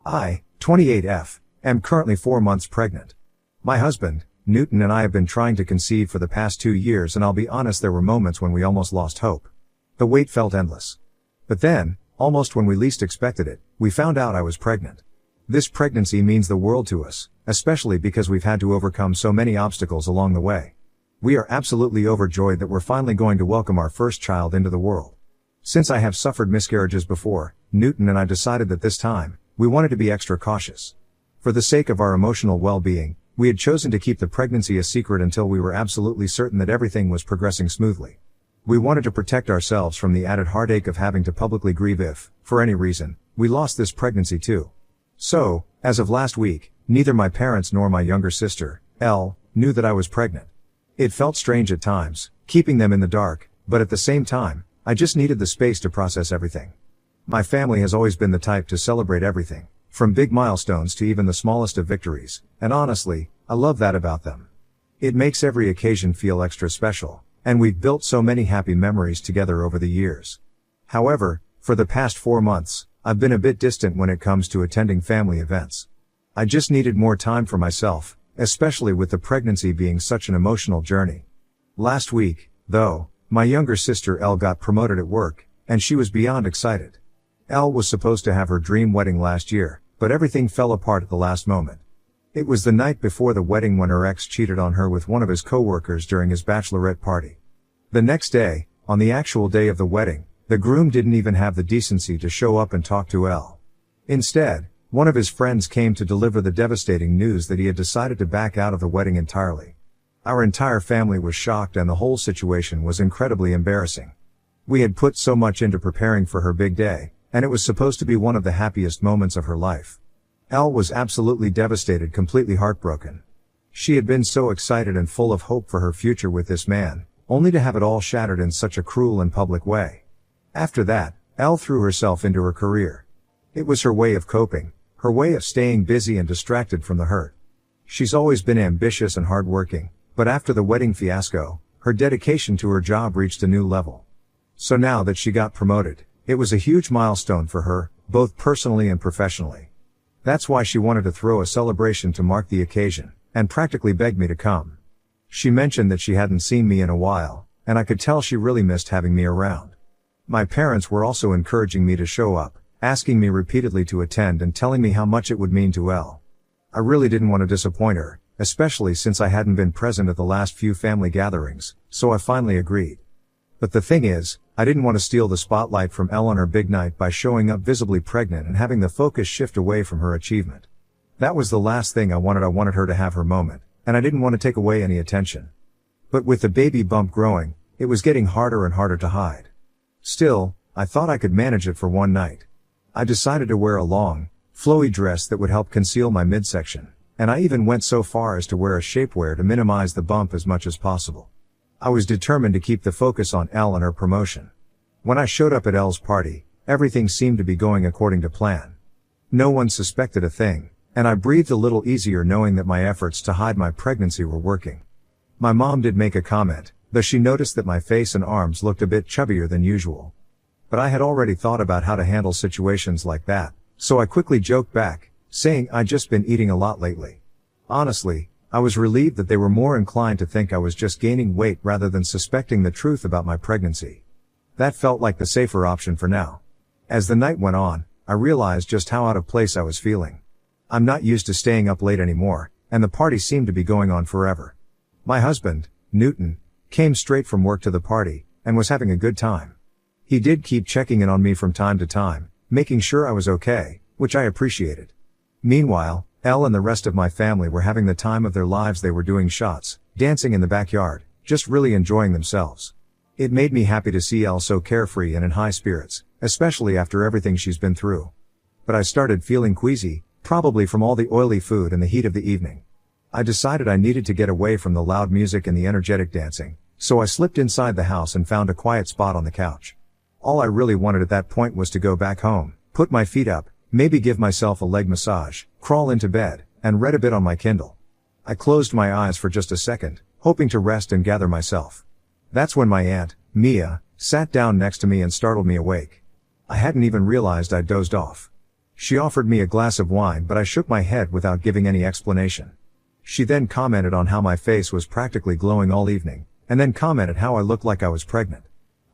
I, 28F, am currently 4 months pregnant. My husband, Newton, and I have been trying to conceive for the past 2 years, and I'll be honest, there were moments when we almost lost hope. The wait felt endless. But then, almost when we least expected it, we found out I was pregnant. This pregnancy means the world to us, especially because we've had to overcome so many obstacles along the way. We are absolutely overjoyed that we're finally going to welcome our first child into the world. Since I have suffered miscarriages before, Newton and I decided that this time, we wanted to be extra cautious. For the sake of our emotional well-being, we had chosen to keep the pregnancy a secret until we were absolutely certain that everything was progressing smoothly. We wanted to protect ourselves from the added heartache of having to publicly grieve if, for any reason, we lost this pregnancy too. So, as of last week, neither my parents nor my younger sister, Elle, knew that I was pregnant. It felt strange at times, keeping them in the dark, but at the same time, I just needed the space to process everything. My family has always been the type to celebrate everything, from big milestones to even the smallest of victories, and honestly, I love that about them. It makes every occasion feel extra special, and we've built so many happy memories together over the years. However, for the past 4 months, I've been a bit distant when it comes to attending family events. I just needed more time for myself, especially with the pregnancy being such an emotional journey. Last week, though, my younger sister Elle got promoted at work, and she was beyond excited. Elle was supposed to have her dream wedding last year, but everything fell apart at the last moment. It was the night before the wedding when her ex cheated on her with one of his co-workers during his bachelorette party. The next day, on the actual day of the wedding, the groom didn't even have the decency to show up and talk to Elle. Instead, one of his friends came to deliver the devastating news that he had decided to back out of the wedding entirely. Our entire family was shocked, and the whole situation was incredibly embarrassing. We had put so much into preparing for her big day, and it was supposed to be one of the happiest moments of her life. Elle was absolutely devastated, completely heartbroken. She had been so excited and full of hope for her future with this man, only to have it all shattered in such a cruel and public way. After that, Elle threw herself into her career. It was her way of coping, her way of staying busy and distracted from the hurt. She's always been ambitious and hardworking, but after the wedding fiasco, her dedication to her job reached a new level. So now that she got promoted, it was a huge milestone for her, both personally and professionally. That's why she wanted to throw a celebration to mark the occasion, and practically begged me to come. She mentioned that she hadn't seen me in a while, and I could tell she really missed having me around. My parents were also encouraging me to show up, asking me repeatedly to attend and telling me how much it would mean to Elle. I really didn't want to disappoint her, especially since I hadn't been present at the last few family gatherings, so I finally agreed. But the thing is, I didn't want to steal the spotlight from Elle on her big night by showing up visibly pregnant and having the focus shift away from her achievement. That was the last thing I wanted. I wanted her to have her moment, and I didn't want to take away any attention. But with the baby bump growing, it was getting harder and harder to hide. Still, I thought I could manage it for one night. I decided to wear a long, flowy dress that would help conceal my midsection, and I even went so far as to wear a shapewear to minimize the bump as much as possible. I was determined to keep the focus on Elle and her promotion. When I showed up at Elle's party, everything seemed to be going according to plan. No one suspected a thing, and I breathed a little easier knowing that my efforts to hide my pregnancy were working. My mom did make a comment, though she noticed that my face and arms looked a bit chubbier than usual. But I had already thought about how to handle situations like that, so I quickly joked back, saying I'd just been eating a lot lately. Honestly, I was relieved that they were more inclined to think I was just gaining weight rather than suspecting the truth about my pregnancy. That felt like the safer option for now. As the night went on, I realized just how out of place I was feeling. I'm not used to staying up late anymore, and the party seemed to be going on forever. My husband, Newton, came straight from work to the party, and was having a good time. He did keep checking in on me from time to time, making sure I was okay, which I appreciated. Meanwhile, Elle and the rest of my family were having the time of their lives. They were doing shots, dancing in the backyard, just really enjoying themselves. It made me happy to see Elle so carefree and in high spirits, especially after everything she's been through. But I started feeling queasy, probably from all the oily food and the heat of the evening. I decided I needed to get away from the loud music and the energetic dancing, so I slipped inside the house and found a quiet spot on the couch. All I really wanted at that point was to go back home, put my feet up, maybe give myself a leg massage, crawl into bed, and read a bit on my Kindle. I closed my eyes for just a second, hoping to rest and gather myself. That's when my aunt, Mia, sat down next to me and startled me awake. I hadn't even realized I'd dozed off. She offered me a glass of wine, but I shook my head without giving any explanation. She then commented on how my face was practically glowing all evening, and then commented how I looked like I was pregnant.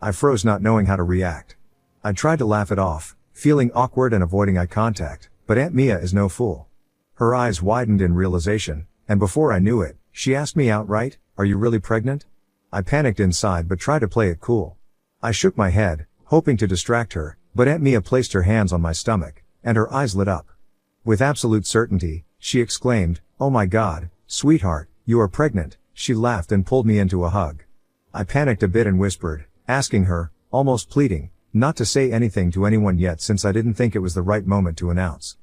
I froze, not knowing how to react. I tried to laugh it off, feeling awkward and avoiding eye contact, but Aunt Mia is no fool. Her eyes widened in realization, and before I knew it, she asked me outright, "Are you really pregnant?" I panicked inside but tried to play it cool. I shook my head, hoping to distract her, but Aunt Mia placed her hands on my stomach, and her eyes lit up. With absolute certainty, she exclaimed, "Oh my God, sweetheart, you are pregnant." She laughed and pulled me into a hug. I panicked a bit and whispered, asking her, almost pleading, not to say anything to anyone yet since I didn't think it was the right moment to announce.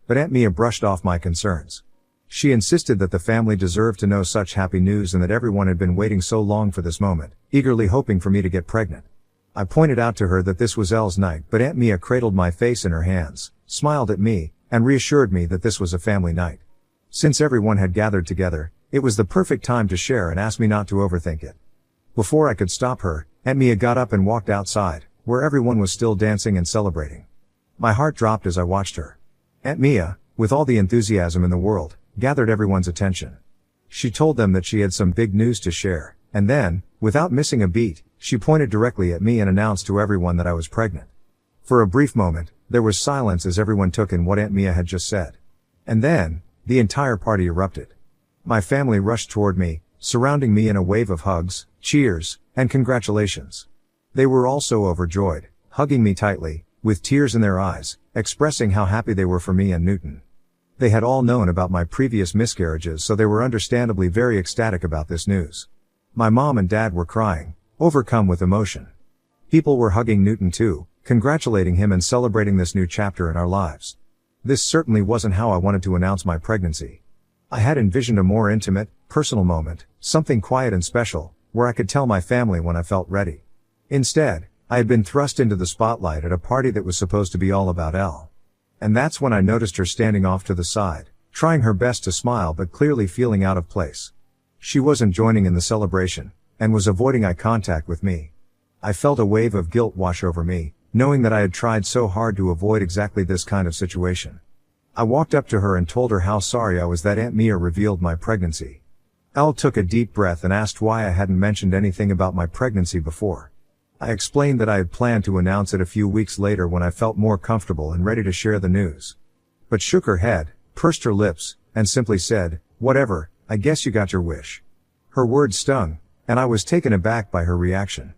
But Aunt Mia brushed off my concerns. She insisted that the family deserved to know such happy news and that everyone had been waiting so long for this moment, eagerly hoping for me to get pregnant. I pointed out to her that this was Elle's night, but Aunt Mia cradled my face in her hands, smiled at me, and reassured me that this was a family night. Since everyone had gathered together, it was the perfect time to share and asked me not to overthink it. Before I could stop her, Aunt Mia got up and walked outside, where everyone was still dancing and celebrating. My heart dropped as I watched her. Aunt Mia, with all the enthusiasm in the world, gathered everyone's attention. She told them that she had some big news to share, and then, without missing a beat, she pointed directly at me and announced to everyone that I was pregnant. For a brief moment, there was silence as everyone took in what Aunt Mia had just said. And then, the entire party erupted. My family rushed toward me, surrounding me in a wave of hugs, cheers, and congratulations. They were all so overjoyed, hugging me tightly, with tears in their eyes, expressing how happy they were for me and Newton. They had all known about my previous miscarriages, so they were understandably very ecstatic about this news. My mom and dad were crying, overcome with emotion. People were hugging Newton too, congratulating him and celebrating this new chapter in our lives. This certainly wasn't how I wanted to announce my pregnancy. I had envisioned a more intimate, personal moment, something quiet and special, where I could tell my family when I felt ready. Instead, I had been thrust into the spotlight at a party that was supposed to be all about Elle. And that's when I noticed her standing off to the side, trying her best to smile but clearly feeling out of place. She wasn't joining in the celebration, and was avoiding eye contact with me. I felt a wave of guilt wash over me, knowing that I had tried so hard to avoid exactly this kind of situation. I walked up to her and told her how sorry I was that Aunt Mia revealed my pregnancy. Elle took a deep breath and asked why I hadn't mentioned anything about my pregnancy before. I explained that I had planned to announce it a few weeks later when I felt more comfortable and ready to share the news. But shook her head, pursed her lips, and simply said, "Whatever, I guess you got your wish." Her words stung, and I was taken aback by her reaction.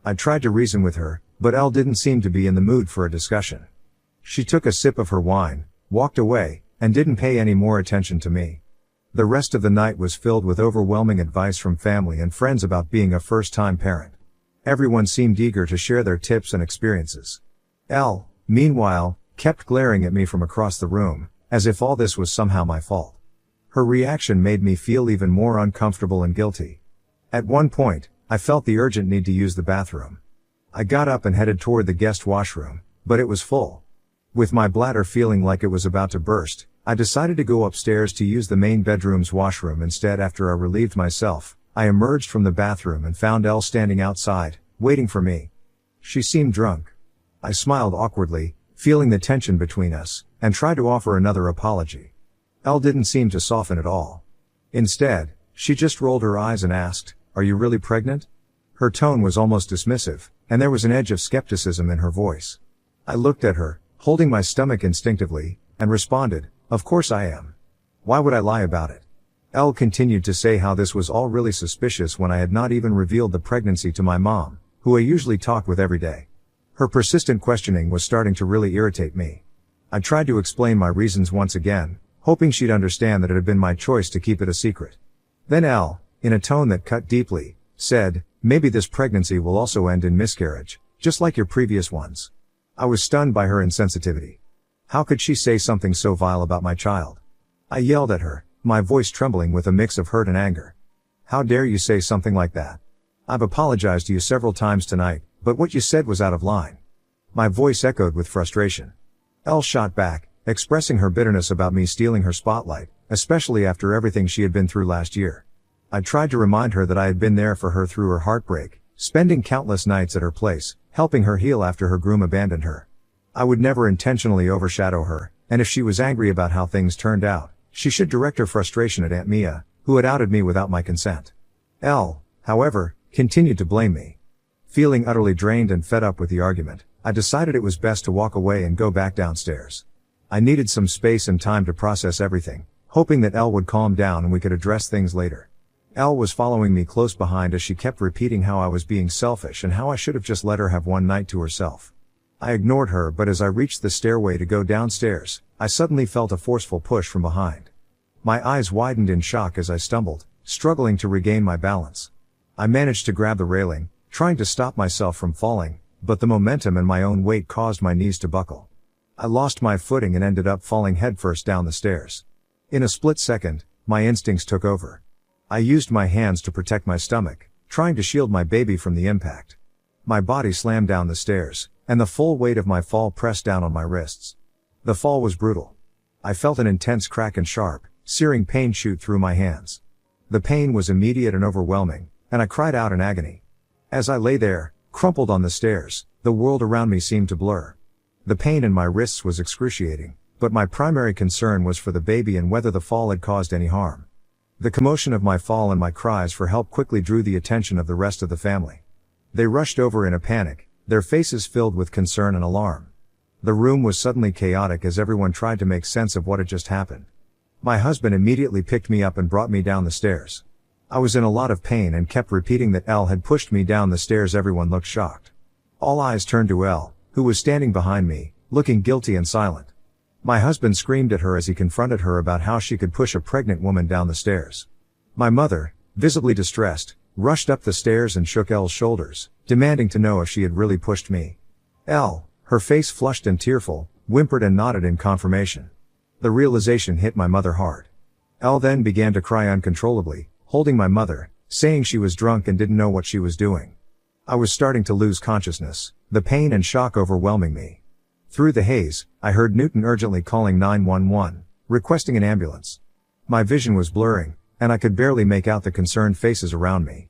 I tried to reason with her, but Elle didn't seem to be in the mood for a discussion. She took a sip of her wine, walked away, and didn't pay any more attention to me. The rest of the night was filled with overwhelming advice from family and friends about being a first-time parent. Everyone seemed eager to share their tips and experiences. Elle, meanwhile, kept glaring at me from across the room, as if all this was somehow my fault. Her reaction made me feel even more uncomfortable and guilty. At one point, I felt the urgent need to use the bathroom. I got up and headed toward the guest washroom, but it was full. With my bladder feeling like it was about to burst, I decided to go upstairs to use the main bedroom's washroom instead. After I relieved myself, I emerged from the bathroom and found Elle standing outside, waiting for me. She seemed drunk. I smiled awkwardly, feeling the tension between us, and tried to offer another apology. Elle didn't seem to soften at all. Instead, she just rolled her eyes and asked, "Are you really pregnant?" Her tone was almost dismissive, and there was an edge of skepticism in her voice. I looked at her, holding my stomach instinctively, and responded, "Of course I am. Why would I lie about it?" Elle continued to say how this was all really suspicious when I had not even revealed the pregnancy to my mom, who I usually talk with every day. Her persistent questioning was starting to really irritate me. I tried to explain my reasons once again, hoping she'd understand that it had been my choice to keep it a secret. Then Elle, in a tone that cut deeply, said, "Maybe this pregnancy will also end in miscarriage, just like your previous ones." I was stunned by her insensitivity. How could she say something so vile about my child? I yelled at her, my voice trembling with a mix of hurt and anger. "How dare you say something like that? I've apologized to you several times tonight, but what you said was out of line." My voice echoed with frustration. Elle shot back, expressing her bitterness about me stealing her spotlight, especially after everything she had been through last year. I tried to remind her that I had been there for her through her heartbreak, spending countless nights at her place, helping her heal after her groom abandoned her. I would never intentionally overshadow her, and if she was angry about how things turned out, she should direct her frustration at Aunt Mia, who had outed me without my consent. Elle, however, continued to blame me. Feeling utterly drained and fed up with the argument, I decided it was best to walk away and go back downstairs. I needed some space and time to process everything, hoping that Elle would calm down and we could address things later. Elle was following me close behind as she kept repeating how I was being selfish and how I should have just let her have one night to herself. I ignored her, but as I reached the stairway to go downstairs, I suddenly felt a forceful push from behind. My eyes widened in shock as I stumbled, struggling to regain my balance. I managed to grab the railing, trying to stop myself from falling, but the momentum and my own weight caused my knees to buckle. I lost my footing and ended up falling headfirst down the stairs. In a split second, my instincts took over. I used my hands to protect my stomach, trying to shield my baby from the impact. My body slammed down the stairs, and the full weight of my fall pressed down on my wrists. The fall was brutal. I felt an intense crack and sharp, searing pain shoot through my hands. The pain was immediate and overwhelming, and I cried out in agony. As I lay there, crumpled on the stairs, the world around me seemed to blur. The pain in my wrists was excruciating, but my primary concern was for the baby and whether the fall had caused any harm. The commotion of my fall and my cries for help quickly drew the attention of the rest of the family. They rushed over in a panic, their faces filled with concern and alarm. The room was suddenly chaotic as everyone tried to make sense of what had just happened. My husband immediately picked me up and brought me down the stairs. I was in a lot of pain and kept repeating that Elle had pushed me down the stairs. Everyone looked shocked. All eyes turned to Elle, who was standing behind me, looking guilty and silent. My husband screamed at her as he confronted her about how she could push a pregnant woman down the stairs. My mother, visibly distressed, rushed up the stairs and shook Elle's shoulders, demanding to know if she had really pushed me. Elle, her face flushed and tearful, whimpered and nodded in confirmation. The realization hit my mother hard. Elle then began to cry uncontrollably, holding my mother, saying she was drunk and didn't know what she was doing. I was starting to lose consciousness, the pain and shock overwhelming me. Through the haze, I heard Newton urgently calling 911, requesting an ambulance. My vision was blurring, and I could barely make out the concerned faces around me.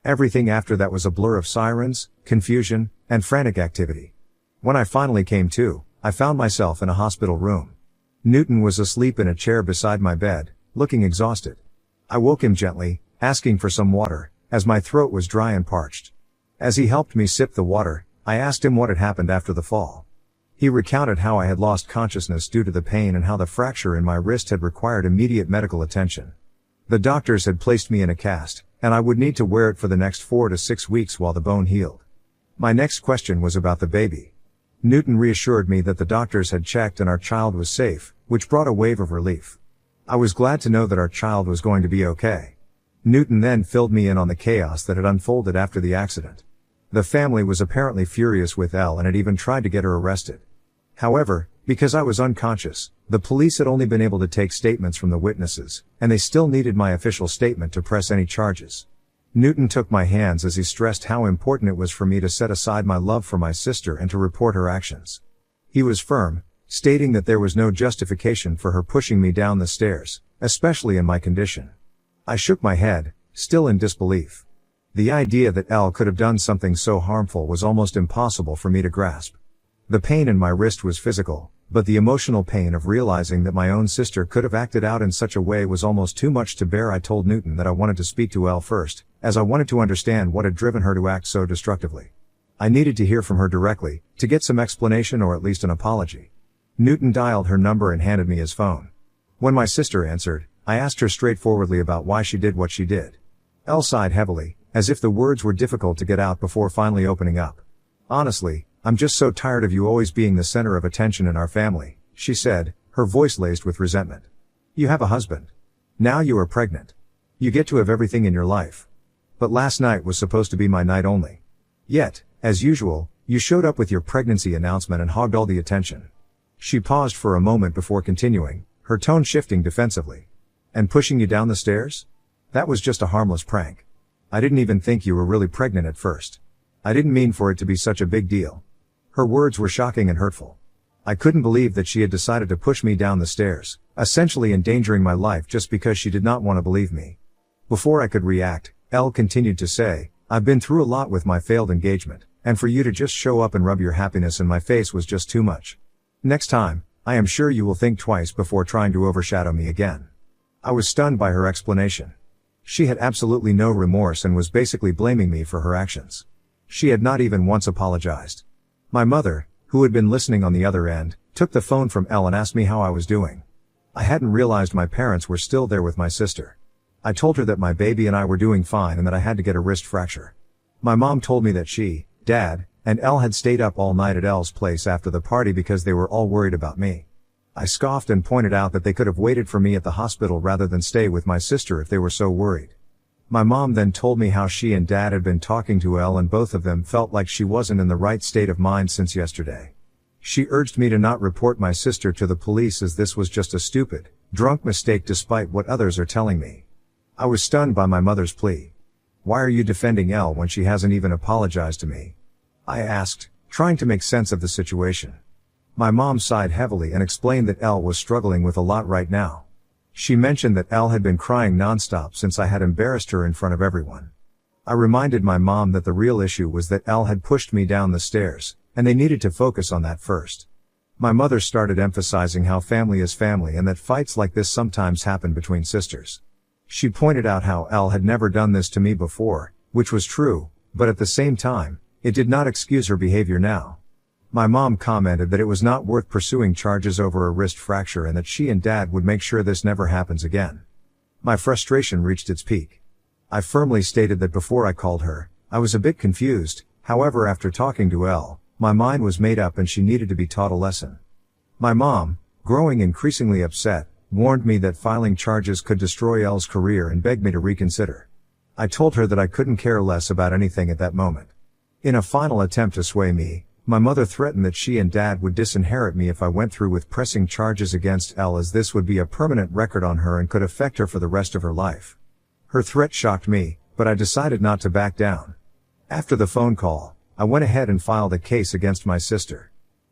Everything after that was a blur of sirens, confusion, and frantic activity. When I finally came to, I found myself in a hospital room. Newton was asleep in a chair beside my bed, looking exhausted. I woke him gently, asking for some water, as my throat was dry and parched. As he helped me sip the water, I asked him what had happened after the fall. He recounted how I had lost consciousness due to the pain and how the fracture in my wrist had required immediate medical attention. The doctors had placed me in a cast, and I would need to wear it for the next 4 to 6 weeks while the bone healed. My next question was about the baby. Newton reassured me that the doctors had checked and our child was safe, which brought a wave of relief. I was glad to know that our child was going to be okay. Newton then filled me in on the chaos that had unfolded after the accident. The family was apparently furious with Elle and had even tried to get her arrested. However, because I was unconscious, the police had only been able to take statements from the witnesses, and they still needed my official statement to press any charges. Newton took my hands as he stressed how important it was for me to set aside my love for my sister and to report her actions. He was firm, stating that there was no justification for her pushing me down the stairs, especially in my condition. I shook my head, still in disbelief. The idea that Elle could have done something so harmful was almost impossible for me to grasp. The pain in my wrist was physical, but the emotional pain of realizing that my own sister could have acted out in such a way was almost too much to bear. I told Newton that I wanted to speak to Elle first, as I wanted to understand what had driven her to act so destructively. I needed to hear from her directly, to get some explanation or at least an apology. Newton dialed her number and handed me his phone. When my sister answered, I asked her straightforwardly about why she did what she did. Elle sighed heavily, as if the words were difficult to get out before finally opening up. Honestly, I'm just so tired of you always being the center of attention in our family, she said, her voice laced with resentment. You have a husband. Now you are pregnant. You get to have everything in your life. But last night was supposed to be my night only. Yet, as usual, you showed up with your pregnancy announcement and hogged all the attention. She paused for a moment before continuing, her tone shifting defensively. And pushing you down the stairs? That was just a harmless prank. I didn't even think you were really pregnant at first. I didn't mean for it to be such a big deal. Her words were shocking and hurtful. I couldn't believe that she had decided to push me down the stairs, essentially endangering my life just because she did not want to believe me. Before I could react, Elle continued to say, I've been through a lot with my failed engagement, and for you to just show up and rub your happiness in my face was just too much. Next time, I am sure you will think twice before trying to overshadow me again." I was stunned by her explanation. She had absolutely no remorse and was basically blaming me for her actions. She had not even once apologized. My mother, who had been listening on the other end, took the phone from Elle and asked me how I was doing. I hadn't realized my parents were still there with my sister. I told her that my baby and I were doing fine and that I had to get a wrist fracture. My mom told me that she, Dad, and Elle had stayed up all night at Elle's place after the party because they were all worried about me. I scoffed and pointed out that they could have waited for me at the hospital rather than stay with my sister if they were so worried. My mom then told me how she and Dad had been talking to Elle and both of them felt like she wasn't in the right state of mind since yesterday. She urged me to not report my sister to the police as this was just a stupid, drunk mistake despite what others are telling me. I was stunned by my mother's plea. "Why are you defending Elle when she hasn't even apologized to me?" I asked, trying to make sense of the situation. My mom sighed heavily and explained that Elle was struggling with a lot right now. She mentioned that Elle had been crying nonstop since I had embarrassed her in front of everyone. I reminded my mom that the real issue was that Elle had pushed me down the stairs, and they needed to focus on that first. My mother started emphasizing how family is family and that fights like this sometimes happen between sisters. She pointed out how Elle had never done this to me before, which was true, but at the same time, it did not excuse her behavior now. My mom commented that it was not worth pursuing charges over a wrist fracture and that she and Dad would make sure this never happens again. My frustration reached its peak. I firmly stated that before I called her, I was a bit confused, however after talking to Elle, my mind was made up and she needed to be taught a lesson. My mom, growing increasingly upset, warned me that filing charges could destroy Elle's career and begged me to reconsider. I told her that I couldn't care less about anything at that moment. In a final attempt to sway me, my mother threatened that she and Dad would disinherit me if I went through with pressing charges against Elle as this would be a permanent record on her and could affect her for the rest of her life. Her threat shocked me, but I decided not to back down. After the phone call, I went ahead and filed a case against my sister,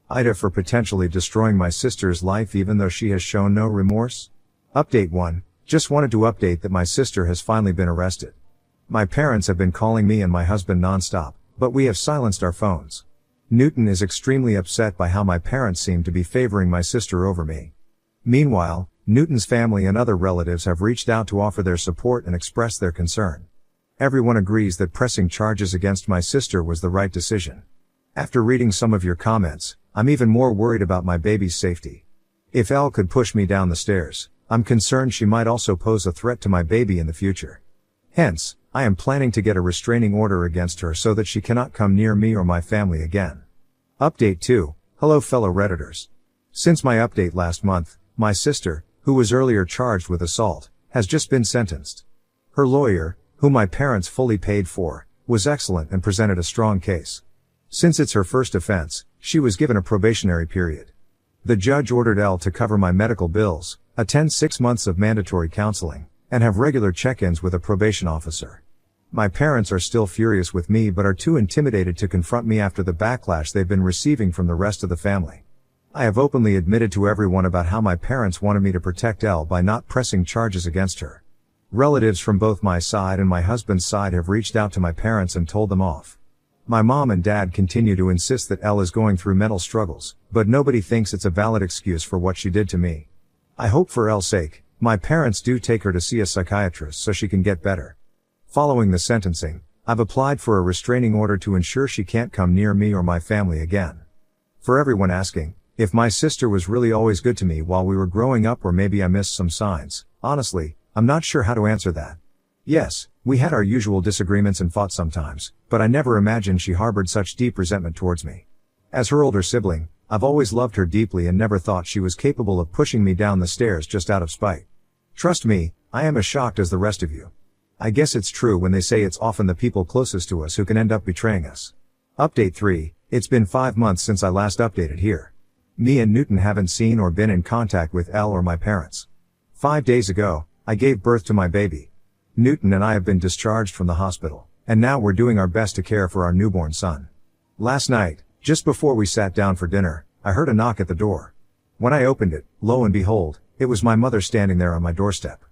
Ida, for potentially destroying my sister's life even though she has shown no remorse. Update 1. Just wanted to update that my sister has finally been arrested. My parents have been calling me and my husband nonstop, but we have silenced our phones. Newton is extremely upset by how my parents seem to be favoring my sister over me. Meanwhile, Newton's family and other relatives have reached out to offer their support and express their concern. Everyone agrees that pressing charges against my sister was the right decision. After reading some of your comments, I'm even more worried about my baby's safety. If Elle could push me down the stairs, I'm concerned she might also pose a threat to my baby in the future. Hence, I am planning to get a restraining order against her so that she cannot come near me or my family again. Update 2. Hello fellow Redditors. Since my update last month, my sister, who was earlier charged with assault, has just been sentenced. Her lawyer, whom my parents fully paid for, was excellent and presented a strong case. Since it's her first offense, she was given a probationary period. The judge ordered Elle to cover my medical bills, attend 6 months of mandatory counseling, and have regular check-ins with a probation officer. My parents are still furious with me but are too intimidated to confront me after the backlash they've been receiving from the rest of the family. I have openly admitted to everyone about how my parents wanted me to protect Elle by not pressing charges against her. Relatives from both my side and my husband's side have reached out to my parents and told them off. My mom and dad continue to insist that Elle is going through mental struggles, but nobody thinks it's a valid excuse for what she did to me. I hope for Elle's sake, my parents do take her to see a psychiatrist so she can get better. Following the sentencing, I've applied for a restraining order to ensure she can't come near me or my family again. For everyone asking, if my sister was really always good to me while we were growing up or maybe I missed some signs, honestly, I'm not sure how to answer that. Yes, we had our usual disagreements and fought sometimes, but I never imagined she harbored such deep resentment towards me. As her older sibling, I've always loved her deeply and never thought she was capable of pushing me down the stairs just out of spite. Trust me, I am as shocked as the rest of you. I guess it's true when they say it's often the people closest to us who can end up betraying us. Update 3. It's been 5 months since I last updated here. Me and Newton haven't seen or been in contact with Elle or my parents. 5 days ago, I gave birth to my baby. Newton and I have been discharged from the hospital, and now we're doing our best to care for our newborn son. Last night, just before we sat down for dinner, I heard a knock at the door. When I opened it, lo and behold, it was my mother standing there on my doorstep.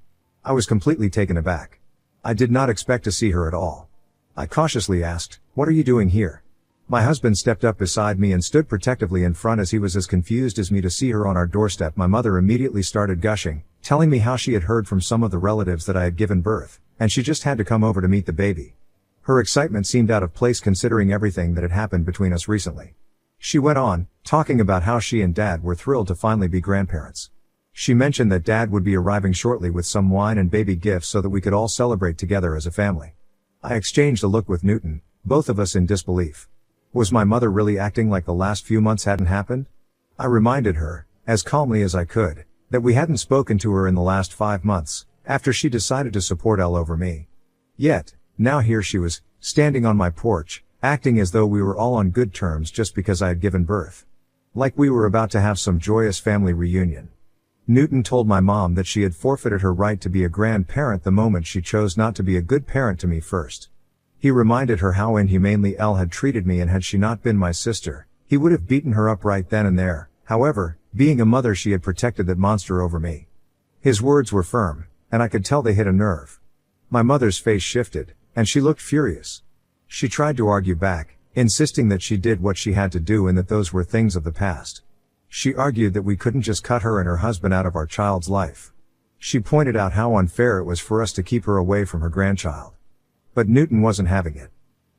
I was completely taken aback. I did not expect to see her at all. I cautiously asked, "What are you doing here?" My husband stepped up beside me and stood protectively in front as he was as confused as me to see her on our doorstep. My mother immediately started gushing, telling me how she had heard from some of the relatives that I had given birth, and she just had to come over to meet the baby. Her excitement seemed out of place considering everything that had happened between us recently. She went on, talking about how she and Dad were thrilled to finally be grandparents. She mentioned that Dad would be arriving shortly with some wine and baby gifts so that we could all celebrate together as a family. I exchanged a look with Newton, both of us in disbelief. Was my mother really acting like the last few months hadn't happened? I reminded her, as calmly as I could, that we hadn't spoken to her in the last 5 months, after she decided to support Elle over me. Yet, now here she was, standing on my porch, acting as though we were all on good terms just because I had given birth. Like we were about to have some joyous family reunion. Newton told my mom that she had forfeited her right to be a grandparent the moment she chose not to be a good parent to me first. He reminded her how inhumanely Elle had treated me, and had she not been my sister, he would have beaten her up right then and there. However, being a mother, she had protected that monster over me. His words were firm, and I could tell they hit a nerve. My mother's face shifted, and she looked furious. She tried to argue back, insisting that she did what she had to do and that those were things of the past. She argued that we couldn't just cut her and her husband out of our child's life. She pointed out how unfair it was for us to keep her away from her grandchild. But Newton wasn't having it.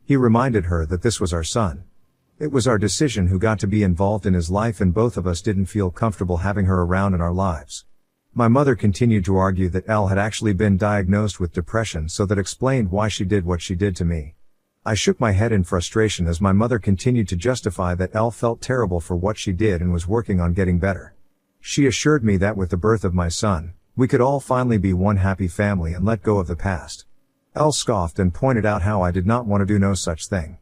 He reminded her that this was our son. It was our decision who got to be involved in his life, and both of us didn't feel comfortable having her around in our lives. My mother continued to argue that Elle had actually been diagnosed with depression, so that explained why she did what she did to me. I shook my head in frustration as my mother continued to justify that Elle felt terrible for what she did and was working on getting better. She assured me that with the birth of my son, we could all finally be one happy family and let go of the past. Elle scoffed and pointed out how I did not want to do no such thing.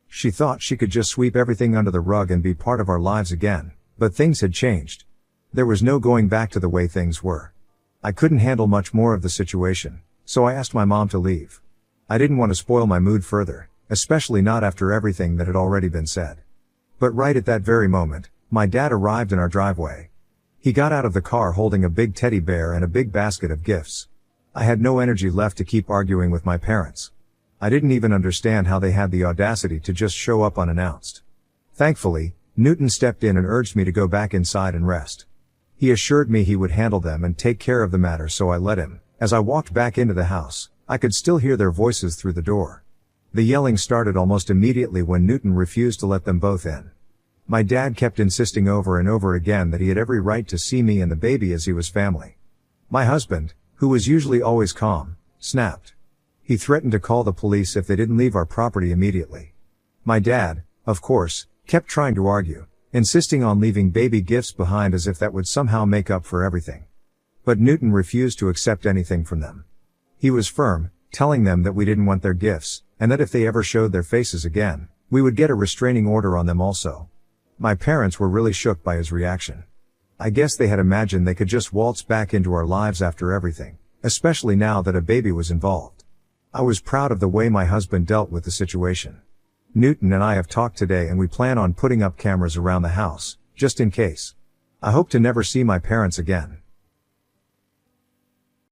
She thought she could just sweep everything under the rug and be part of our lives again, but things had changed. There was no going back to the way things were. I couldn't handle much more of the situation, so I asked my mom to leave. I didn't want to spoil my mood further, especially not after everything that had already been said. But right at that very moment, my dad arrived in our driveway. He got out of the car holding a big teddy bear and a big basket of gifts. I had no energy left to keep arguing with my parents. I didn't even understand how they had the audacity to just show up unannounced. Thankfully, Newton stepped in and urged me to go back inside and rest. He assured me he would handle them and take care of the matter, so I let him. As I walked back into the house, I could still hear their voices through the door. The yelling started almost immediately when Newton refused to let them both in. My dad kept insisting over and over again that he had every right to see me and the baby as he was family. My husband, who was usually always calm, snapped. He threatened to call the police if they didn't leave our property immediately. My dad, of course, kept trying to argue, insisting on leaving baby gifts behind as if that would somehow make up for everything. But Newton refused to accept anything from them. He was firm, telling them that we didn't want their gifts, and that if they ever showed their faces again, we would get a restraining order on them also. My parents were really shook by his reaction. I guess they had imagined they could just waltz back into our lives after everything, especially now that a baby was involved. I was proud of the way my husband dealt with the situation. Newton and I have talked today, and we plan on putting up cameras around the house, just in case. I hope to never see my parents again.